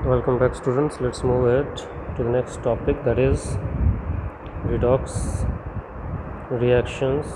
Welcome back, students. Let's move ahead to the next topic, that is redox reactions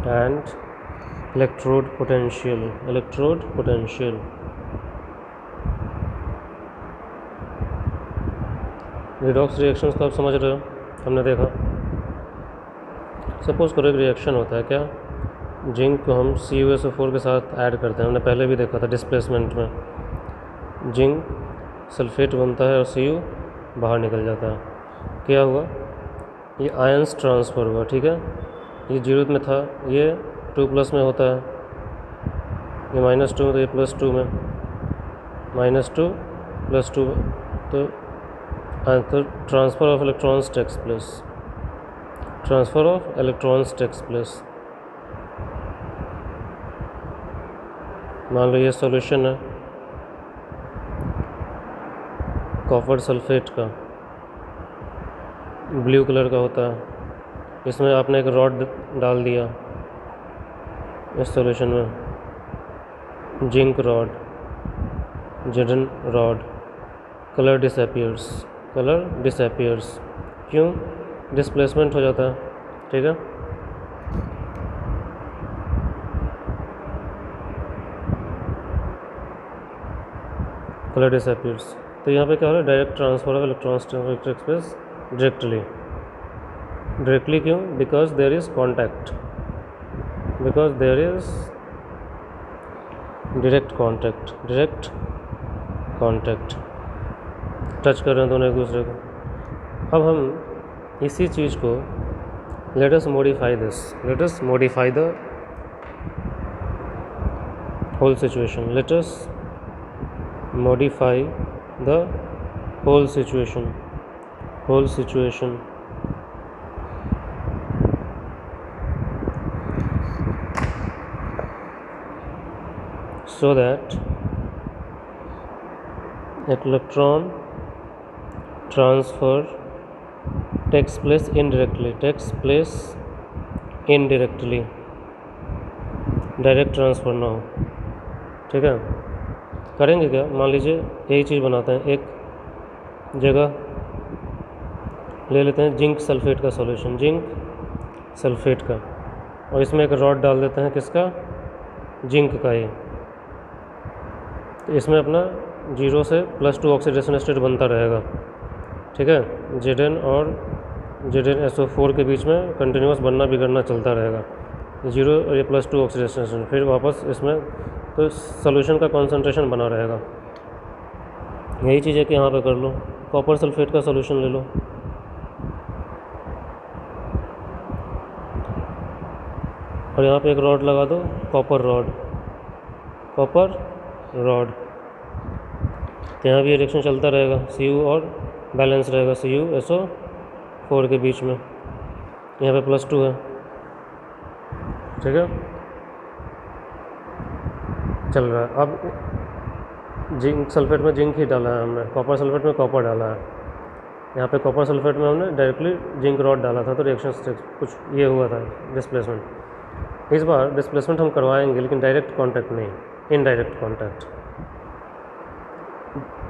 and electrode potential. redox reactions को आप समझ रहे हो, हमने देखा। सपोज करो एक रिएक्शन होता है, क्या जिंक को हम CuSO4 के साथ ऐड करते हैं। हमने पहले भी देखा था डिस्प्लेसमेंट में, जिंक सल्फेट बनता है और Cu बाहर निकल जाता है। क्या हुआ, ये आयंस ट्रांसफ़र हुआ, ठीक है। ये 0 में था, ये 2+ में होता है, ये -2 में, तो ये +2 में, -2 +2 तो transfer of electrons takes place. मान लो ये सॉल्यूशन है कॉपर सल्फेट का, ब्लू कलर का होता है। इसमें आपने एक रॉड डाल दिया इस सॉल्यूशन में, zinc rod, Zn rod, colour disappears. क्यों? डिस्प्लेसमेंट हो जाता है, ठीक है। कलर डिसअपियर्स, तो यहाँ पे क्या हो रहा है, direct transfer of electrons to electric space directly. क्यों? Because there is contact, direct contact, touch कर रहे हैं दोनों एक दूसरे को। अब हम इसी चीज़ को let us modify the whole situation, so that electron transfer takes place indirectly, direct transfer ना हो, ठीक है। करेंगे क्या, मान लीजिए यही चीज़ बनाते हैं, एक जगह ले लेते हैं जिंक सल्फेट का सॉल्यूशन, और इसमें एक रॉड डाल देते हैं, किसका, जिंक का। ये तो इसमें अपना 0 से +2 ऑक्सीडेशन स्टेट बनता रहेगा, ठीक है। Zn और ZnSO4 के बीच में कंटिन्यूस बनना बिगड़ना चलता रहेगा, 0 और ये +2 ऑक्सीडेशन स्टेट, फिर वापस इसमें तो सॉल्यूशन का कॉन्सेंट्रेशन बना रहेगा। यही चीज़ है कि यहाँ पे कर लो, कॉपर सल्फेट का सॉल्यूशन ले लो, और यहाँ पे एक रॉड लगा दो, कॉपर रॉड, तो यहाँ भी रिएक्शन चलता रहेगा, Cu और बैलेंस रहेगा CuSO4 के बीच में। यहाँ पे +2 है, ठीक है, चल रहा है। अब जिंक सल्फेट में जिंक ही डाला है हमने, कॉपर सल्फेट में कॉपर डाला है। यहाँ पे कॉपर सल्फेट में हमने डायरेक्टली जिंक रॉड डाला था, तो रिएक्शन कुछ ये हुआ था, डिस्प्लेसमेंट। इस बार डिस्प्लेसमेंट हम करवाएंगे, लेकिन डायरेक्ट कॉन्टैक्ट नहीं, इनडायरेक्ट कॉन्टैक्ट।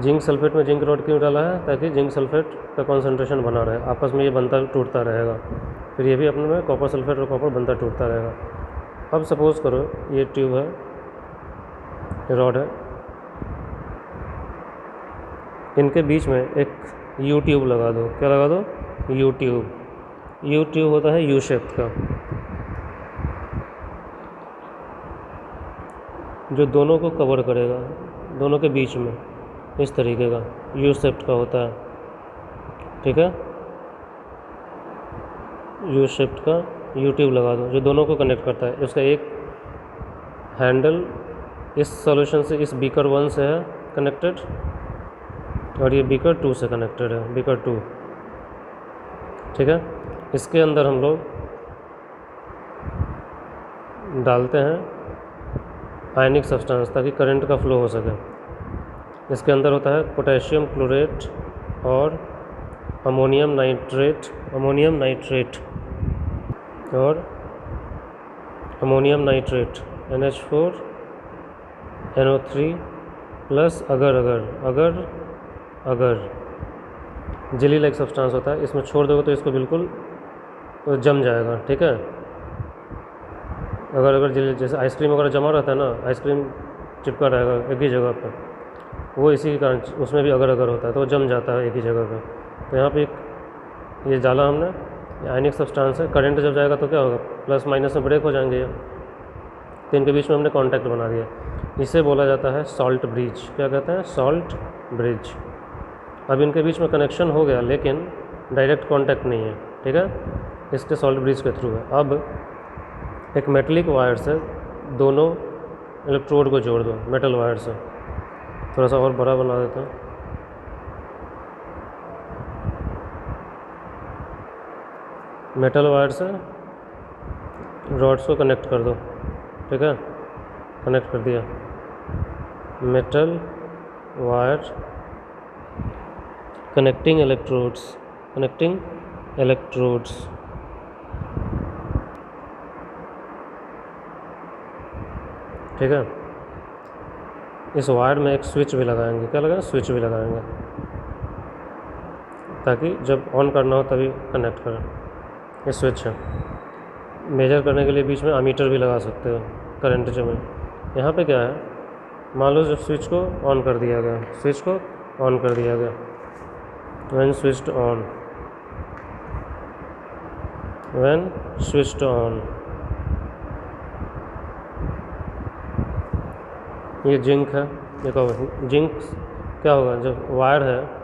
जिंक सल्फेट में जिंक रॉड क्यों डाला है, ताकि जिंक सल्फेट का कॉन्सेंट्रेशन बना रहे, आपस में ये बनता टूटता रहेगा, फिर ये भी अपने में कॉपर सल्फेट और कॉपर बनता टूटता रहेगा। अब सपोज़ करो ये ट्यूब है, रॉड है, इनके बीच में एक यू ट्यूब लगा दो। क्या लगा दो? यू ट्यूब होता है यू शेप का, जो दोनों को कवर करेगा, दोनों के बीच में इस तरीके का यू शेप का होता है, ठीक है। यू शेप का यू ट्यूब लगा दो, जो दोनों को कनेक्ट करता है। उसका एक हैंडल इस सॉल्यूशन से, इस बीकर 1 से है कनेक्टेड, और ये बीकर 2 से कनेक्टेड है, बीकर 2, ठीक है। इसके अंदर हम लोग डालते हैं आयनिक सब्सटेंस, ताकि करंट का फ्लो हो सके। इसके अंदर होता है पोटेशियम क्लोरेट और अमोनियम नाइट्रेट NH4NO3 प्लस अगर अगर अगर अगर जेली लाइक सब्सटेंस होता है, इसमें छोड़ दोगे तो इसको बिल्कुल जम जाएगा, ठीक है। अगर जेली जैसे आइसक्रीम वगैरह जमा रहता है ना, आइसक्रीम चिपका रहेगा एक ही जगह पर, वो इसी के कारण उसमें भी अगर होता है तो वो जम जाता है एक ही जगह पे। तो यहाँ पे एक ये डाला हमने, आयनिक सब्सटेंस है, करंट जब जाएगा तो क्या होगा, प्लस माइनस में ब्रेक हो जाएंगे ये, तो इनके बीच में हमने कांटेक्ट बना दिया। इसे बोला जाता है सॉल्ट ब्रिज। क्या कहते हैं, सॉल्ट ब्रिज। अब इनके बीच में कनेक्शन हो गया लेकिन डायरेक्ट कांटेक्ट नहीं है, ठीक है, इसके सॉल्ट ब्रिज के थ्रू है। अब एक मेटलिक वायर से दोनों इलेक्ट्रोड को जोड़ दो, मेटल वायर से। थोड़ा सा और बड़ा बना देता हूँ। मेटल वायर से रॉड्स को कनेक्ट कर दो, ठीक है, कनेक्ट कर दिया। Metal wire connecting electrodes, connecting electrodes, ठीक है। इस वायर में एक स्विच भी लगाएंगे, क्या लगाएंगे, स्विच भी लगाएंगे, ताकि जब ऑन करना हो तभी कनेक्ट करें। ये स्विच है। मेजर करने के लिए बीच में अमीटर भी लगा सकते हो, करंट जो में। यहाँ पे क्या है, मान लो जब स्विच को ऑन कर दिया गया, स्विच को ऑन कर दिया गया, when switched on, when switched on, ये जिंक है। देखो जिंक क्या होगा, जब वायर है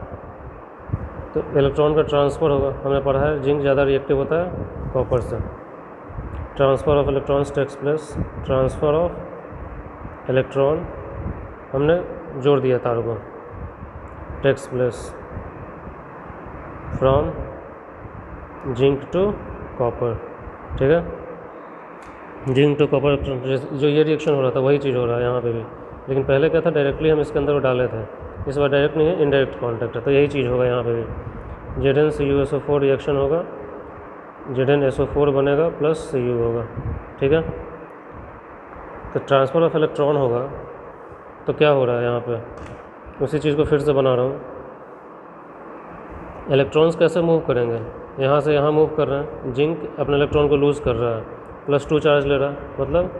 तो इलेक्ट्रॉन का ट्रांसफ़र होगा। हमने पढ़ा है जिंक ज़्यादा रिएक्टिव होता है कॉपर से। Transfer of electrons takes place, transfer of electron हमने जोड़ दिया तार को, takes place from zinc to copper, ठीक है। जिंक टू कॉपर जो ये रिएक्शन हो रहा था वही चीज़ हो रहा है यहाँ पे भी, लेकिन पहले क्या था, डायरेक्टली हम इसके अंदर डाले थे, इस बार डायरेक्ट नहीं है, इनडायरेक्ट कॉन्टैक्ट है। तो यही चीज़ होगा यहाँ पे भी, ZnCuSO4 रिएक्शन होगा, ZnSO4 बनेगा प्लस Cu होगा, ठीक है। तो ट्रांसफ़र ऑफ इलेक्ट्रॉन होगा, तो क्या हो रहा है यहाँ पे, उसी चीज़ को फिर से बना रहा हूँ। इलेक्ट्रॉन्स कैसे मूव करेंगे, यहाँ से यहाँ मूव कर रहे हैं, जिंक अपने इलेक्ट्रॉन को लूज़ कर रहा है, +2 चार्ज ले रहा है, मतलब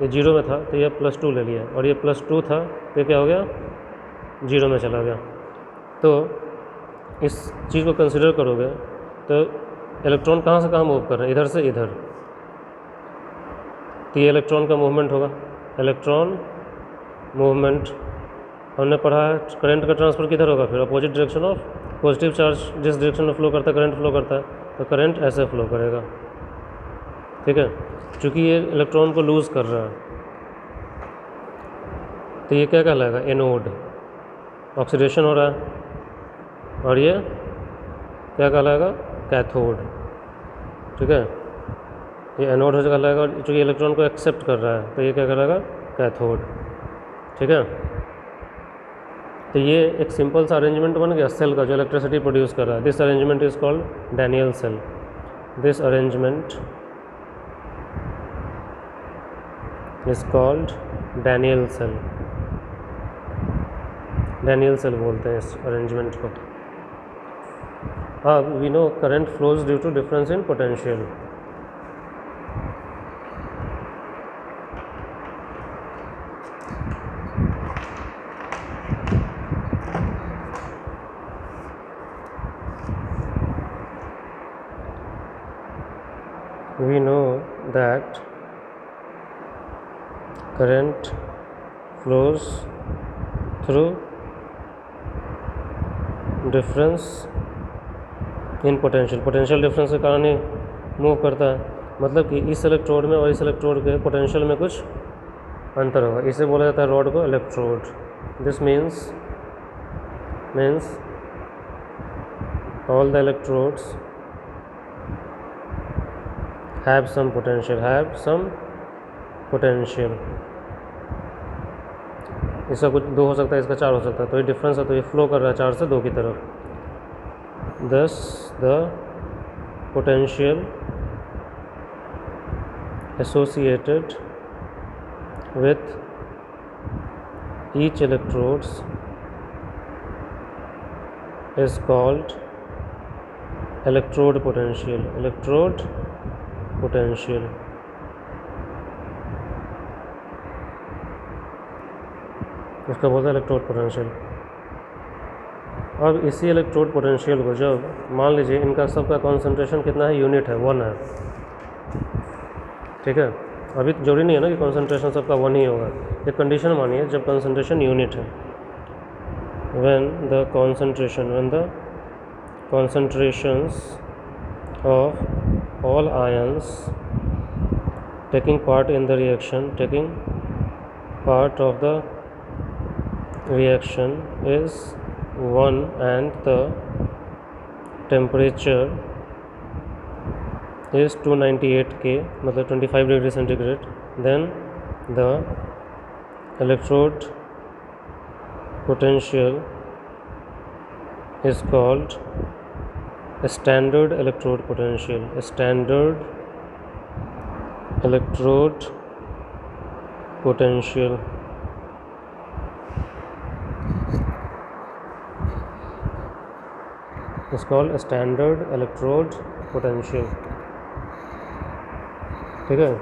ये 0 में था तो ये +2 ले लिया, और ये +2 था तो क्या हो गया, 0 में चला गया। तो इस चीज़ को कंसिडर करोगे तो इलेक्ट्रॉन कहाँ से कहाँ मूव कर रहे हैं, इधर से इधर, तो ये इलेक्ट्रॉन का मूवमेंट होगा। इलेक्ट्रॉन मूवमेंट हमने पढ़ा है, करंट का ट्रांसफ़र किधर होगा, फिर opposite direction of positive charge, जिस डायरेक्शन में फ्लो करता है करंट फ्लो करता है, तो करंट ऐसे फ्लो करेगा, ठीक है। चूँकि ये इलेक्ट्रॉन को लूज़ कर रहा है तो ये क्या कहलाएगा, एनोड, ऑक्सीडेशन हो रहा है, और ये क्या कहलाएगा, कैथोड, ठीक है। ये एनोड हो कहलाएगा, और चूँकि इलेक्ट्रॉन को एक्सेप्ट कर रहा है तो ये क्या कहलाएगा, कैथोड, ठीक है। तो ये एक सिंपल सा अरेंजमेंट बन गया सेल का जो इलेक्ट्रिसिटी प्रोड्यूस कर रहा है। This arrangement is called Daniell cell. This arrangement is called Daniell cell. Daniell cell बोलते हैं इस अरेंजमेंट को। अब we know current flows due to difference in potential. We know that current flows through difference in potential। Potential difference के कारण ही move करता है, मतलब कि इस इलेक्ट्रोड में और इस इलेक्ट्रोड के पोटेंशियल में कुछ अंतर होगा। इसे बोला जाता है रॉड को electrode. This means all the electrodes have some potential। इसका कुछ 2 हो सकता है, इसका 4 हो सकता है, तो ये डिफरेंस है, तो ये फ्लो कर रहा है 4 से 2 की तरफ। thus the potential associated with each electrodes is called electrode potential. Electrode potential. इसका बोलते हैं इलेक्ट्रोड पोटेंशियल। अब इसी इलेक्ट्रोड पोटेंशियल को जब मान लीजिए इनका सबका कॉन्सेंट्रेशन कितना है, यूनिट है, 1 है, ठीक है। अभी जरूरी नहीं है ना कि कॉन्सेंट्रेशन सबका 1 ही होगा, एक कंडीशन मानिए जब कॉन्सेंट्रेशन यूनिट है। when the concentrations of all ions taking part of the reaction is 1 and the temperature is 298 K, मतलब 25 degree centigrade, then the electrode potential is called standard electrode potential. Standard electrode potential. Is called standard electrode potential, ठीक है।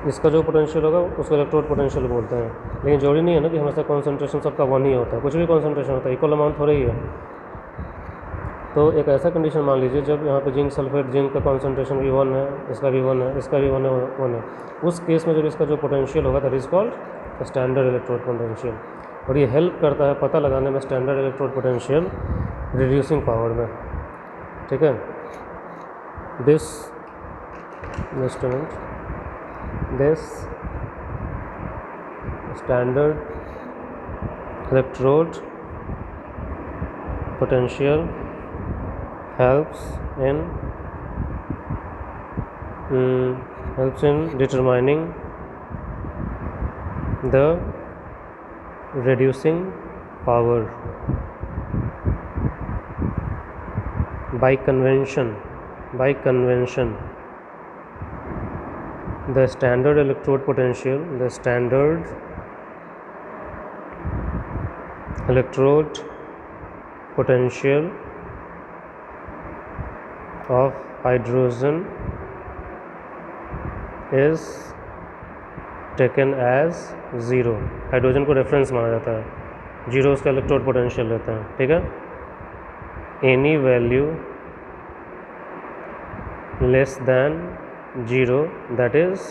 इसका जो potential होगा उसको electrode potential बोलते हैं। लेकिन जरूरी नहीं है ना कि हमेशा कॉन्सेंट्रेशन सबका 1 ही होता है, कुछ भी कॉन्सेंट्रेशन होता है, इक्वल अमाउंट थोड़ा ही है। तो एक ऐसा कंडीशन मान लीजिए जब यहाँ पे जिंक सल्फेट, जिंक का कॉन्सेंट्रेशन भी 1 है, इसका भी 1 है, इसका भी 1 है, उस केस में जब इसका जो पोटेंशियल होगा that is called standard electrode potential. और ये हेल्प करता है पता लगाने में standard electrode potential reducing power में, ठीक है। This instrument, this standard electrode potential helps in determining the reducing power by convention. The standard electrode potential of hydrogen is taken as 0. Hydrogen को रेफरेंस माना जाता है, 0 उसका इलेक्ट्रोड पोटेंशियल रहता है, ठीक है। Any value less than 0 that is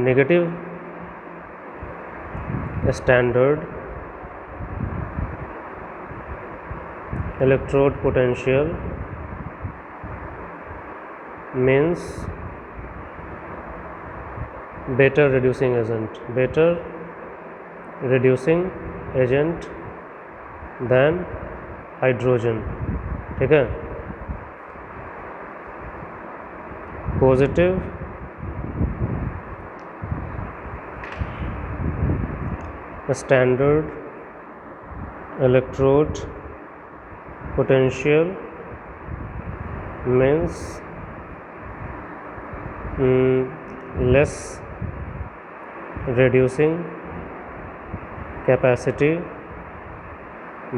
negative standard electrode potential means better reducing agent than hydrogen, ठीक है। Positive standard electrode potential means less reducing capacity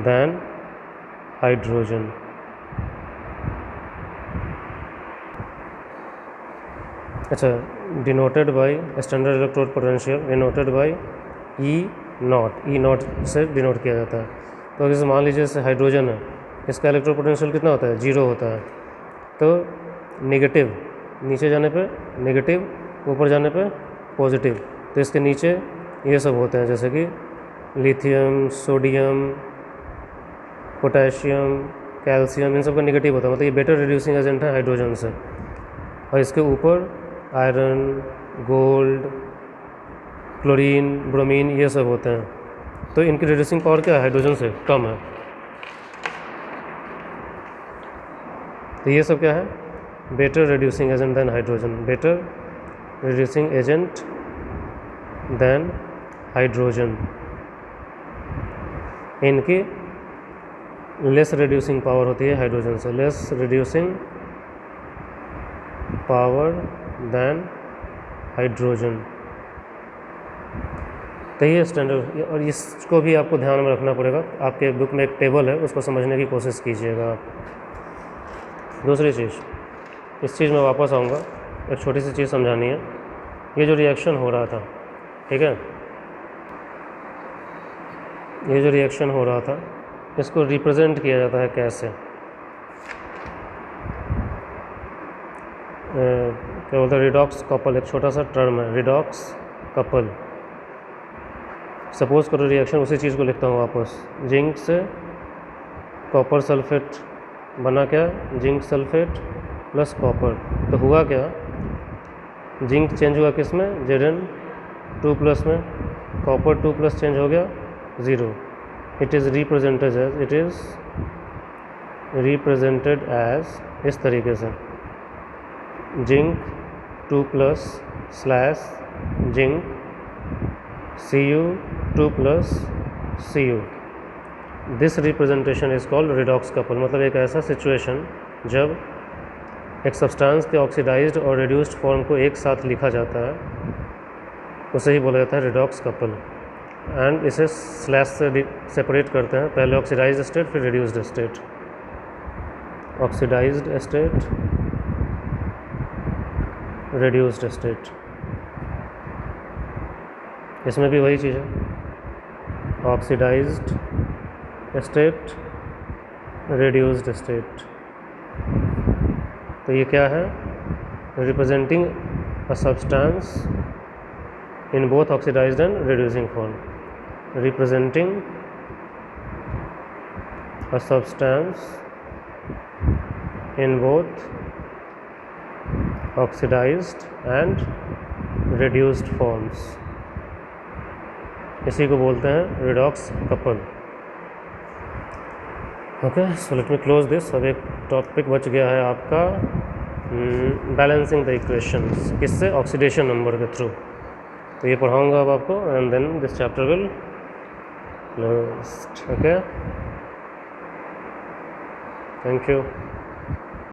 than hydrogen. अच्छा, denoted by standard electrode potential denoted by E not से denote किया जाता है। तो जैसे मान लीजिए जैसे हाइड्रोजन है, इसका इलेक्ट्रोड पोटेंशियल कितना होता है, 0 होता है। तो नेगेटिव नीचे जाने पे नेगेटिव, ऊपर जाने पे पॉजिटिव। तो इसके नीचे ये सब होते हैं जैसे कि लिथियम, सोडियम, पोटेशियम, कैल्शियम, इन सब का नेगेटिव होता है, मतलब ये बेटर रिड्यूसिंग एजेंट है हाइड्रोजन से। और इसके ऊपर आयरन, गोल्ड, क्लोरीन, ब्रोमीन, ये सब होते हैं। तो इनकी रिड्यूसिंग पावर क्या है, हाइड्रोजन से कम है। तो ये सब क्या है, better reducing agent than hydrogen, better reducing agent than hydrogen. इनकी लेस रिड्यूसिंग पावर होती है हाइड्रोजन से, less reducing power than hydrogen. तो ये स्टैंडर्ड, और इसको भी आपको ध्यान में रखना पड़ेगा। आपके बुक में एक टेबल है, उसको समझने की कोशिश कीजिएगा आप। दूसरी चीज़, इस चीज़ में वापस आऊँगा, एक छोटी सी चीज़ समझानी है। ये जो रिएक्शन हो रहा था, ठीक है, ये जो रिएक्शन हो रहा था, इसको रिप्रेजेंट किया जाता है कैसे? क्या बोलते हैं, रिडॉक्स कपल, एक छोटा सा टर्म है, रिडॉक्स कपल। सपोज करो रिएक्शन, उसी चीज़ को लिखता हूँ वापस, जिंक से कॉपर सल्फेट बना, क्या, जिंक सल्फेट प्लस कॉपर। तो हुआ क्या, जिंक चेंज हुआ किस में, Zn2+ में, कॉपर 2+ चेंज हो गया 0। इट इज़ रिप्रेजेंटेड एज इस तरीके से, zinc 2+ slash zinc Cu2+ Cu। This representation is called redox couple. मतलब एक ऐसा सिचुएशन जब एक सब्सटेंस के ऑक्सीडाइज्ड और रिड्यूस्ड फॉर्म को एक साथ लिखा जाता है, उसे ही बोला जाता है रिडॉक्स कपल। एंड इसे स्लैश से सेपरेट करते हैं, पहले ऑक्सीडाइज्ड स्टेट फिर reduced state. Oxidised state, reduced state. इसमें भी वही चीज़ है, ऑक्सीडाइज्ड स्टेट, रिड्यूस्ड स्टेट। तो ये क्या है, representing a substance in both oxidised and reducing form. Representing a substance in both oxidised and reduced forms, इसी को बोलते हैं redox couple. Okay, so let me close this. अब एक टॉपिक बच गया है आपका, बैलेंसिंग द इक्वेशंस, किससे, ऑक्सीडेशन नंबर के थ्रू। तो ये पढ़ाऊंगा अब आपको, and then this chapter will closed. Okay, thank you.